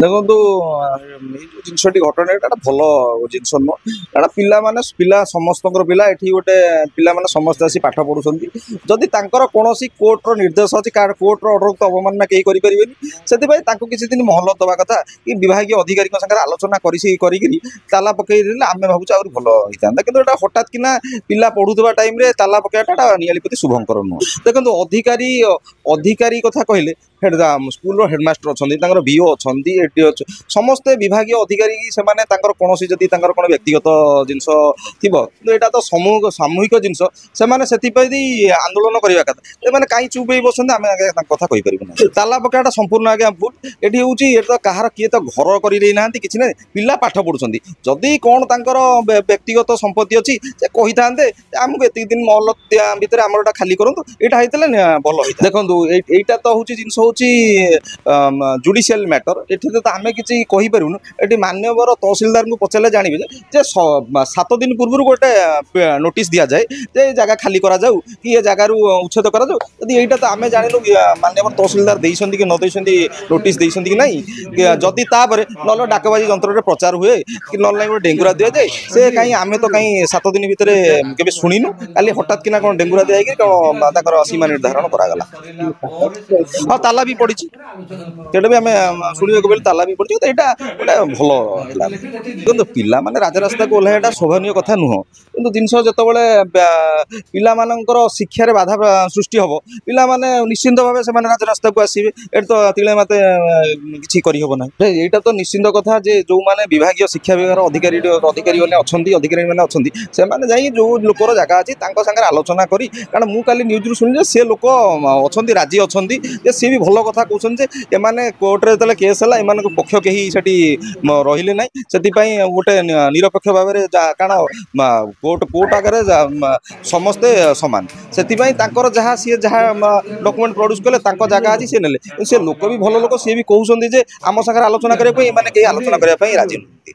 देखो जिनसटी घटना এটা ভাল জিনিস নুহ কারণ পিলা সমস্ত পিলা এটি গোটে পিলা মানে সমস্তে আসি পাঠ পড়ুଛନ୍ତି যদি তাঁর কৌশি কোর্টর নির্দেশ আছে কোর্টর অর্ডর তো অবমাননা কেହି করে ସେଥିପାଇଁ ତାଙ୍କୁ କିଛି ଦିନ ମହଲତ ଦେବା କଥା କି ବିଭାଗୀୟ ଅଧିକାରୀଙ୍କ ସାଙ୍ଗରେ ଆଲୋଚନା କରିକି ତାଲା ପକେଇ ଦେଲେ ଆମେ ଭାବୁଛୁ ଆହୁରି ଭଲ ହେଇଥାନ୍ତା କିନ୍ତୁ ଏଟା ହଠାତ୍ କିନା ପିଲା ପଢୁଥିବା ଟାଇମରେ ତାଲା ପକେଇବାଟା ନିଆଲି ପ୍ରତି ଶୁଭଙ୍କର ନୁହଁ। ଦେଖନ୍ତୁ ଅଧିକାରୀ କଥା କହିଲେ ସ୍କୁଲର ହେଡମାଷ୍ଟର ଅଛନ୍ତି ତାଙ୍କର ଭିଓ ଅଛନ୍ତି ଏଟି ସମସ୍ତେ ବିଭାଗୀୟ ଅଧିକାରୀ ସେମାନେ ତାଙ୍କର କୌଣସି ଯଦି ତାଙ୍କର କ'ଣ ବ୍ୟକ୍ତିଗତ ଜିନିଷ ଥିବ କିନ୍ତୁ ଏଇଟା ତ ସାମୂହିକ ଜିନିଷ ସେମାନେ ସେଥିପାଇଁ ଆନ୍ଦୋଳନ କରିବା କଥା ସେମାନେ କାହିଁ ଚୁପ୍ ହେଇ ବସନ୍ତି ଆମେ ଆଜ୍ଞା ତାଙ୍କ କଥା କହିପାରିବୁ ନା। ତାଲା ପକାଟା ସମ୍ପୂର୍ଣ୍ଣ ଆଜ୍ଞା ଭୁଲ ଏଠି ହେଉଛି ଏଠି ତ କାହାର କିଏ ତ ଘର କରି ଦେଇନାହାନ୍ତି କିଛି ନାହିଁ ପିଲା ପାଠ ପଢୁଛନ୍ତି ଯଦି କ'ଣ ତାଙ୍କର ବ୍ୟକ୍ତିଗତ ସମ୍ପତ୍ତି ଅଛି ସେ କହିଥାନ୍ତେ ଆମକୁ ଏତିକି ଦିନ ମହଲ ଭିତରେ ଆମର ଏଇଟା ଖାଲି କରନ୍ତୁ ଏଇଟା ହେଇଥିଲେ ଭଲ ହେଇଥାଏ। ଦେଖନ୍ତୁ ଏଇଟା ତ ହେଉଛି ଜିନିଷ ହେଉଛି ଜୁଡ଼ିସିଆଲ ମ୍ୟାଟର ଏଠି ତ ଆମେ କିଛି କହିପାରିବୁନି ଏଠି ମାନ୍ୟବର ତହସିଲଦାରଙ୍କୁ ପଚାରିଲେ ଜାଣିବେ ଯେ 7 ଦିନ ପୂର୍ବରୁ ଗୋଟେ ନୋଟିସ୍ ଦିଆଯାଏ ଯେ ଏ ଜାଗା ଖାଲି କରାଯାଉ କି ଏ ଜାଗାରୁ ଉଚ୍ଛେଦ କରାଯାଉ ଯଦି ଏଇଟା ତ ଆମେ ଜାଣିଲୁ ମାନ୍ୟବର ତହସିଲଦାର ଦେଇଛନ୍ତି କି ନ ଦେଇଛନ୍ତି ନୋଟିସ୍ ଦେଇଛନ୍ତି କି ନାହିଁ ଯଦି ତାପରେ ନହେଲେ ଡାକବାଜି ଯନ୍ତ୍ରରେ ପ୍ରଚାର ହୁଏ କି ନହେଲେ ନାହିଁ ଗୋଟେ ଡେଙ୍ଗୁରା ଦିଆଯାଏ ସେ କାହିଁ ଆମେ ତ କାହିଁ 7 ଦିନ ଭିତରେ କେବେ ଶୁଣିନୁ କାଲି ହଠାତ୍ କିନା କ'ଣ ଡେଙ୍ଗୁରା ଦିଆହେଇକି କ'ଣ ତାଙ୍କର ସୀମା ନିର୍ଦ୍ଧାରଣ କରାଗଲା। ହଁ ତାଲା ବି ପଡ଼ିଛି ସେଇଟା ବି ଆମେ ଶୁଣିବାକୁ ପାଇଲୁ ତାଲା ବି ପଡ଼ିଛି ଏଇଟା ଗୋଟେ ଭଲ ହେଲା କିନ୍ତୁ ପିଲାମାନେ ରାଜରାସ୍ତାକୁ ଓହ୍ଲାଇବାଟା ଶୋଭନୀୟ କଥା ନୁହଁ କିନ୍ତୁ ଜିନିଷ ଯେତେବେଳେ ପିଲାମାନଙ୍କର ଶିକ୍ଷାରେ ବାଧା ସୃଷ୍ଟି ହେବ ପିଲାମାନେ ନିଶ୍ଚିନ୍ତ ଭାବେ ସେମାନେ ରାଜରାସ୍ତାକୁ ଆସିବେ ଏଠି ତ ତିଳେ ମାତେ କିଛି କରିହେବ ନାହିଁ। ଏଇଟା ତ ନିଶ୍ଚିନ୍ତ କଥା ଯେ ଯେଉଁମାନେ ବିଭାଗୀୟ ଶିକ୍ଷା ବିଭାଗର ଅଧିକାରୀମାନେ ଅଛନ୍ତି ସେମାନେ ଯାଇ ଯେଉଁ ଲୋକର ଜାଗା ଅଛି ତାଙ୍କ ସାଙ୍ଗରେ ଆଲୋଚନା କରି କାରଣ ମୁଁ କାଲି ନ୍ୟୁଜ୍ରୁ ଶୁଣିଲି ଯେ ସେ ଲୋକ ଅଛନ୍ତି ରାଜି ଅଛନ୍ତି ଯେ ସିଏ ବି ଭଲ କଥା କହୁଛନ୍ତି ଯେ ଏମାନେ କୋର୍ଟରେ ଯେତେବେଳେ କେସ୍ ହେଲା ଏମାନଙ୍କ ପକ୍ଷ କେହି ସେଠି ରହିଲେ ନାହିଁ ସେଥିପାଇଁ ଗୋଟେ ନିରପେକ୍ଷ ଭାବରେ କାରଣ କୋର୍ଟ ଆଗରେ ସମସ୍ତେ ସମାନ ସେଥିପାଇଁ ତାଙ୍କର ସିଏ ଯାହା ଡକୁମେଣ୍ଟ ପ୍ରଡ୍ୟୁସ୍ କଲେ ତାଙ୍କ ଜାଗା ଅଛି ସିଏ ନେଲେ ସେ ଲୋକ ବି ଭଲ ଲୋକ ସିଏ ବି କହୁଛନ୍ତି ଯେ ଆମ ସାଙ୍ଗରେ ଆଲୋଚନା କରିବା ପାଇଁ ଏମାନେ କେହି ଆଲୋଚନା କରିବା ପାଇଁ ରାଜି ନୁହନ୍ତି।